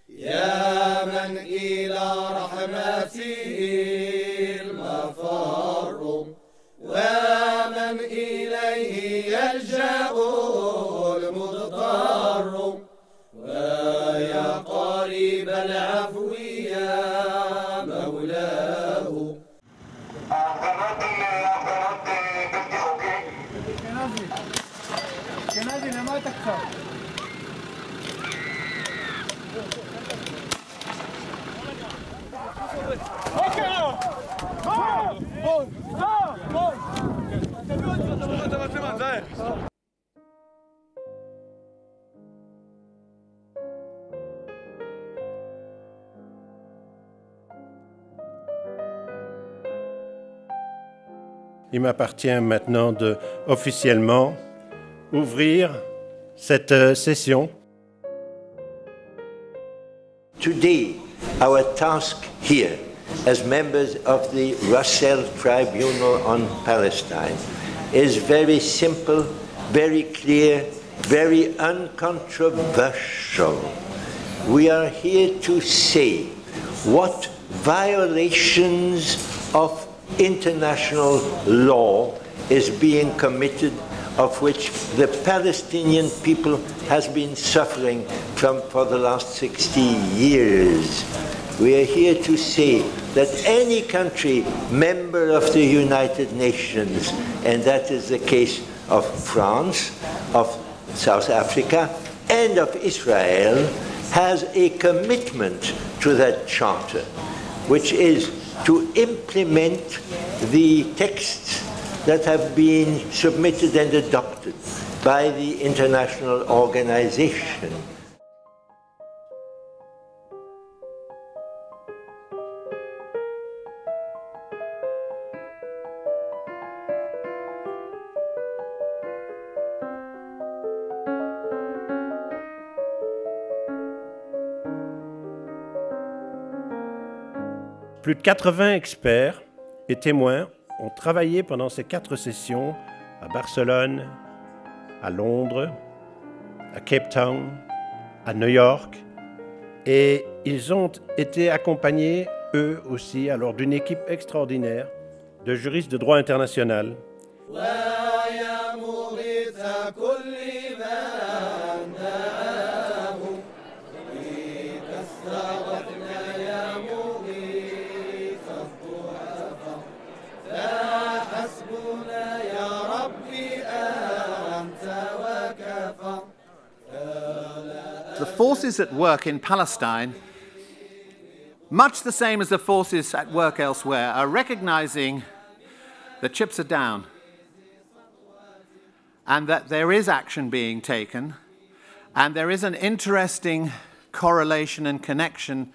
يا من إلى رحمته المفر ومن إليه يلجأ المضطر ويا قريب العفو يا مولاه. جنازي ما تكثر. Il m'appartient maintenant de officiellement ouvrir cette session. Today, our task here as members of the Russell Tribunal on Palestine is very simple, very clear, very uncontroversial. We are here to say what violations of international law is being committed, of which the Palestinian people has been suffering for the last 60 years. We are here to say that any country member of the United Nations, and that is the case of France, of South Africa, and of Israel, has a commitment to that charter, which is to implement the texts that have been submitted and adopted by the international organization. Plus de 80 experts et témoins ont travaillé pendant ces 4 sessions à Barcelone, à Londres, à Cape Town, à New York, et ils ont été accompagnés, eux aussi, alors d'une équipe extraordinaire de juristes de droit international. The forces at work in Palestine, much the same as the forces at work elsewhere, are recognizing that chips are down and that there is action being taken, and there is an interesting correlation and connection,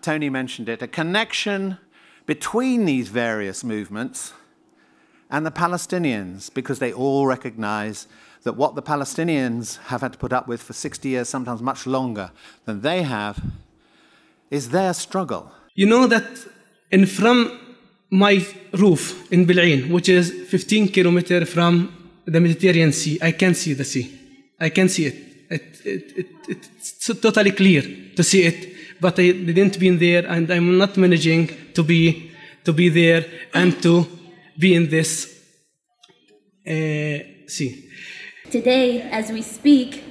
Tony mentioned it, a connection between these various movements and the Palestinians, because they all recognize that what the Palestinians have had to put up with for 60 years, sometimes much longer than they have, is their struggle. You know that from my roof in Bil'in, which is 15 kilometers from the Mediterranean Sea, I can see the sea. I can see it. It's totally clear to see it, but I didn't be there, and I'm not managing to be there and to be in this sea. Today, as we speak,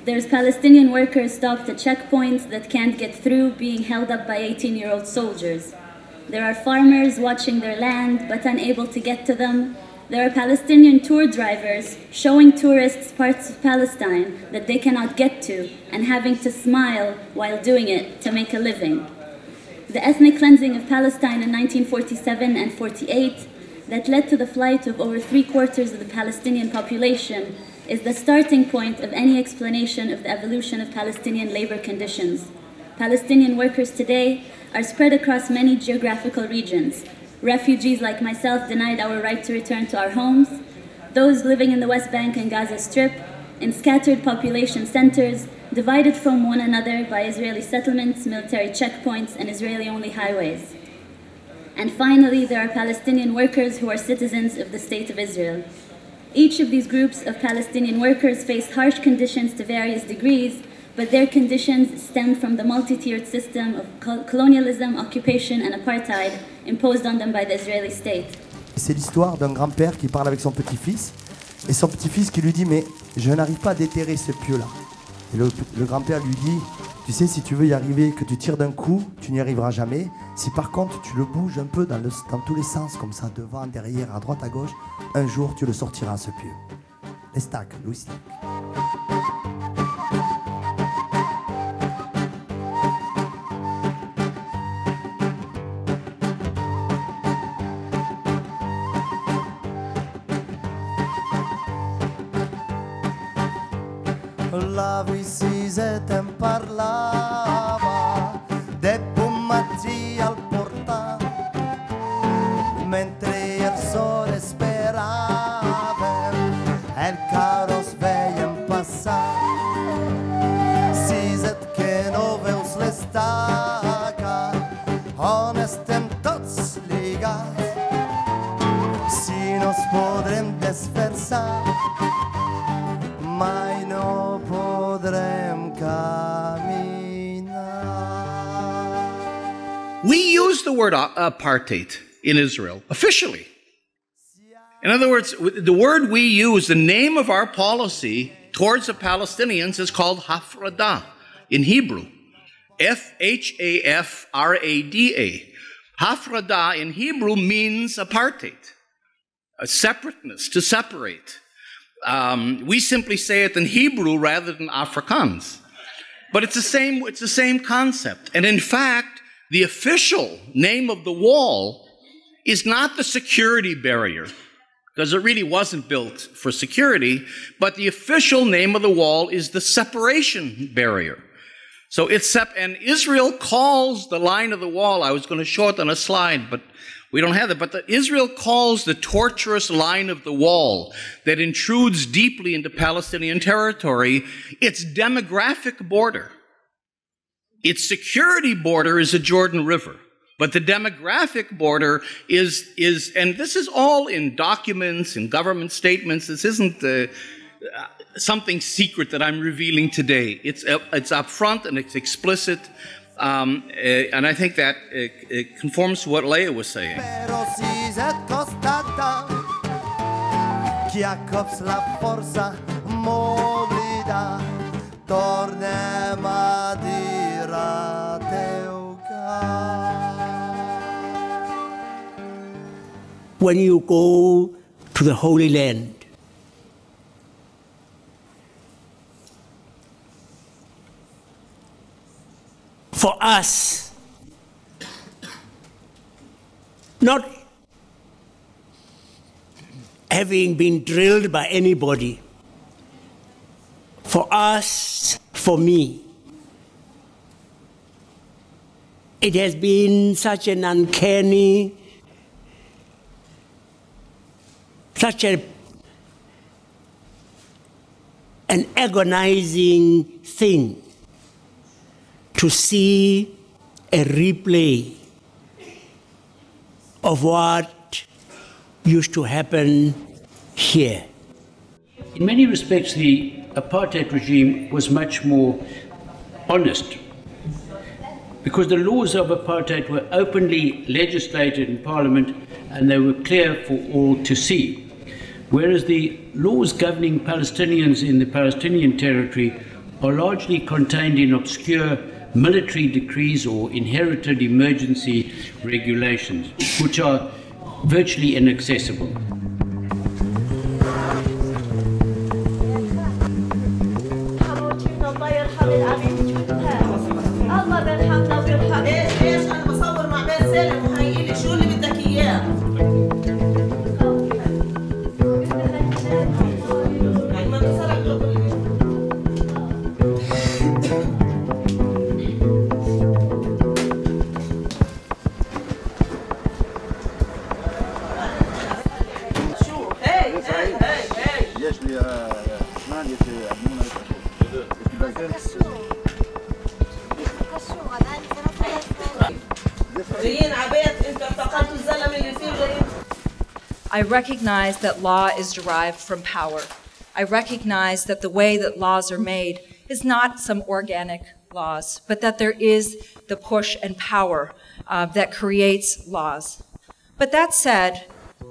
there's Palestinian workers stopped at checkpoints that can't get through, being held up by 18-year-old soldiers. There are farmers watching their land but unable to get to them. There are Palestinian tour drivers showing tourists parts of Palestine that they cannot get to and having to smile while doing it to make a living. The ethnic cleansing of Palestine in 1947 and 48 that led to the flight of over 3/4 of the Palestinian population is the starting point of any explanation of the evolution of Palestinian labor conditions. Palestinian workers today are spread across many geographical regions. Refugees like myself denied our right to return to our homes, those living in the West Bank and Gaza Strip, in scattered population centers, divided from one another by Israeli settlements, military checkpoints, and Israeli-only highways. And finally, there are Palestinian workers who are citizens of the State of Israel. Each of these groups of Palestinian workers face harsh conditions to various degrees, but their conditions stem from the multi-tiered system of colonialism, occupation, and apartheid imposed on them by the Israeli state. C'est l'histoire d'un grand-père qui parle avec son petit-fils, et son petit-fils qui lui dit « Mais je n'arrive pas à déterrer ce pieu-là ». Et le grand-père lui dit « Tu sais, si tu veux y arriver, que tu tires d'un coup, tu n'y arriveras jamais. Si par contre tu le bouges un peu dans tous les sens, comme ça, devant, derrière, à droite, à gauche, un jour tu le sortiras, ce pieu. » Estak, Louis Stack. La visise te'n parlava de pomaggi al portal mentre il sole sperava e il carros veien passar siset que no veus l'estaca on estem tots lligats si nos podrem desversar mai no podrem caminar. We use the word apartheid in Israel officially. In other words, the word we use, the name of our policy towards the Palestinians is called Hafrada in Hebrew. F-H-A-F-R-A-D-A. Hafrada in Hebrew means apartheid, a separateness, to separate. We simply say it in Hebrew rather than Afrikaans. But it's the same concept. And in fact, the official name of the wall is not the security barrier, because it really wasn't built for security, but the official name of the wall is the separation barrier. So and Israel calls the line of the wall, I was going to show it on a slide, but we don't have it, but Israel calls the tortuous line of the wall that intrudes deeply into Palestinian territory its demographic border. Its security border is the Jordan River, but the demographic border is and this is all in documents, in government statements. This isn't something secret that I'm revealing today. It's up front and it's explicit. And I think that it conforms to what Leah was saying. When you go to the Holy Land, for us, not having been drilled by anybody, for us, for me, it has been such an uncanny, an agonizing thing to see a replay of what used to happen here. In many respects, the apartheid regime was much more honest, because the laws of apartheid were openly legislated in Parliament and they were clear for all to see. Whereas the laws governing Palestinians in the Palestinian territory are largely contained in obscure military decrees or inherited emergency regulations, which are virtually inaccessible. I recognize that law is derived from power. I recognize that the way that laws are made is not some organic laws, but that there is the push and power that creates laws. But that said,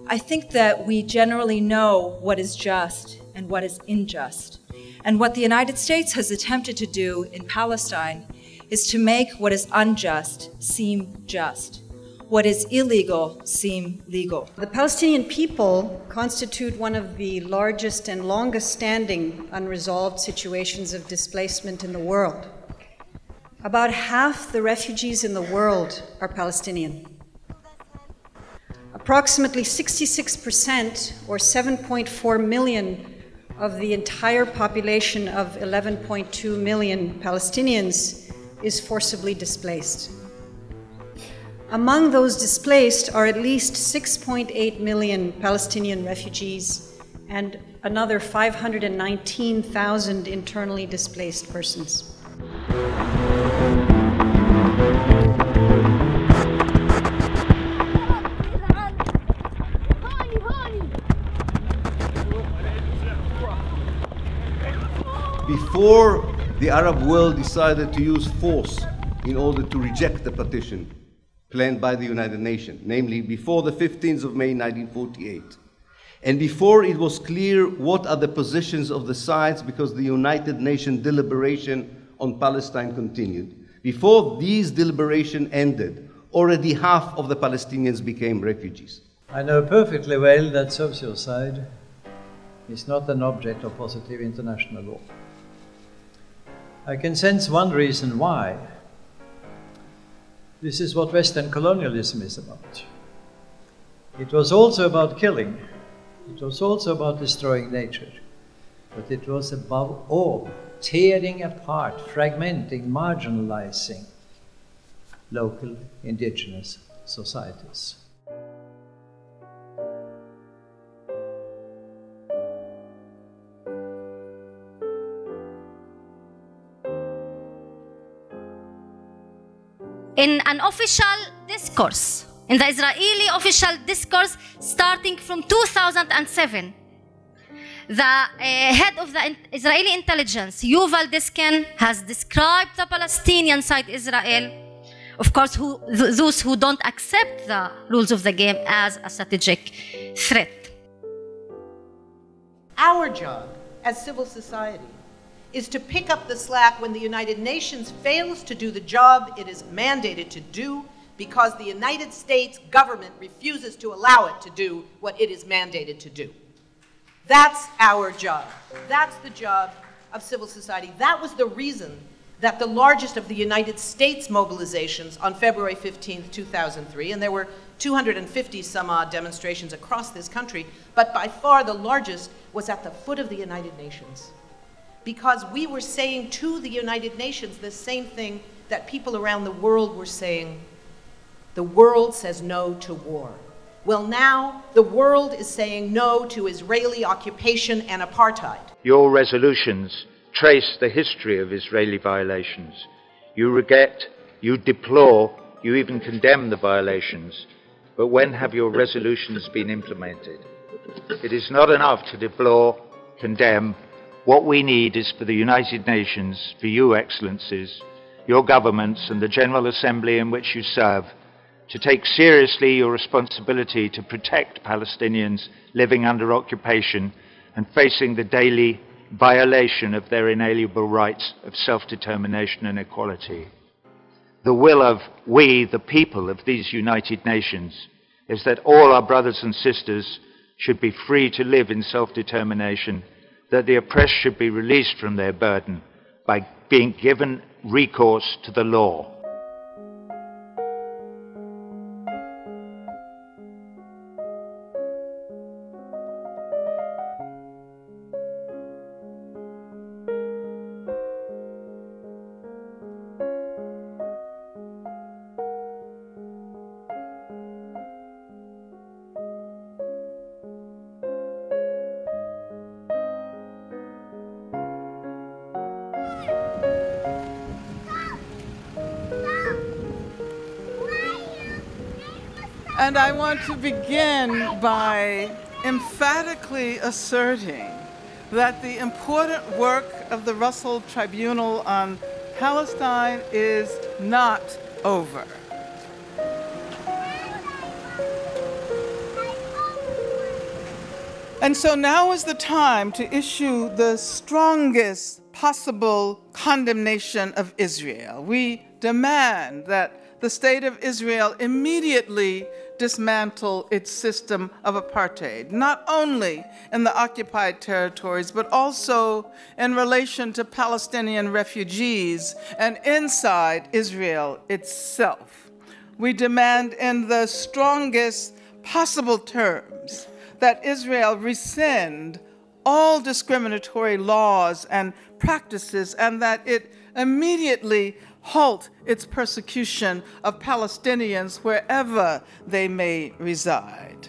I think that we generally know what is just and what is unjust. And what the United States has attempted to do in Palestine is to make what is unjust seem just, what is illegal seem legal. The Palestinian people constitute one of the largest and longest-standing unresolved situations of displacement in the world. About half the refugees in the world are Palestinian. Approximately 66%, or 7.4 million, of the entire population of 11.2 million Palestinians is forcibly displaced. Among those displaced are at least 6.8 million Palestinian refugees and another 519,000 internally displaced persons. Before the Arab world decided to use force in order to reject the partition planned by the United Nations, namely before the 15th of May 1948, and before it was clear what are the positions of the sides because the United Nations deliberation on Palestine continued, before these deliberations ended, already half of the Palestinians became refugees. I know perfectly well that sociocide is not an object of positive international law. I can sense one reason why. This is what Western colonialism is about. It was also about killing. It was also about destroying nature. But it was above all tearing apart, fragmenting, marginalizing local indigenous societies. In an official discourse, in the Israeli official discourse starting from 2007, the head of the Israeli intelligence, Yuval Diskin, has described the Palestinian side Israel, of course, those who don't accept the rules of the game, as a strategic threat. Our job as civil society is to pick up the slack when the United Nations fails to do the job it is mandated to do because the United States government refuses to allow it to do what it is mandated to do. That's our job. That's the job of civil society. That was the reason that the largest of the United States mobilizations on February 15th, 2003, and there were 250 some odd demonstrations across this country, but by far the largest was at the foot of the United Nations. Because we were saying to the United Nations the same thing that people around the world were saying. The world says no to war. Well, now the world is saying no to Israeli occupation and apartheid. Your resolutions trace the history of Israeli violations. You regret, you deplore, you even condemn the violations. But when have your resolutions been implemented? It is not enough to deplore, condemn. What we need is for the United Nations, for you, Excellencies, your governments and the General Assembly in which you serve, to take seriously your responsibility to protect Palestinians living under occupation and facing the daily violation of their inalienable rights of self-determination and equality. The will of we, the people of these United Nations, is that all our brothers and sisters should be free to live in self-determination, that the oppressed should be released from their burden by being given recourse to the law. And I want to begin by emphatically asserting that the important work of the Russell Tribunal on Palestine is not over. And so now is the time to issue the strongest possible condemnation of Israel. We demand that the state of Israel immediately dismantle its system of apartheid, not only in the occupied territories, but also in relation to Palestinian refugees and inside Israel itself. We demand in the strongest possible terms that Israel rescind all discriminatory laws and practices, and that it immediately halt its persecution of Palestinians wherever they may reside.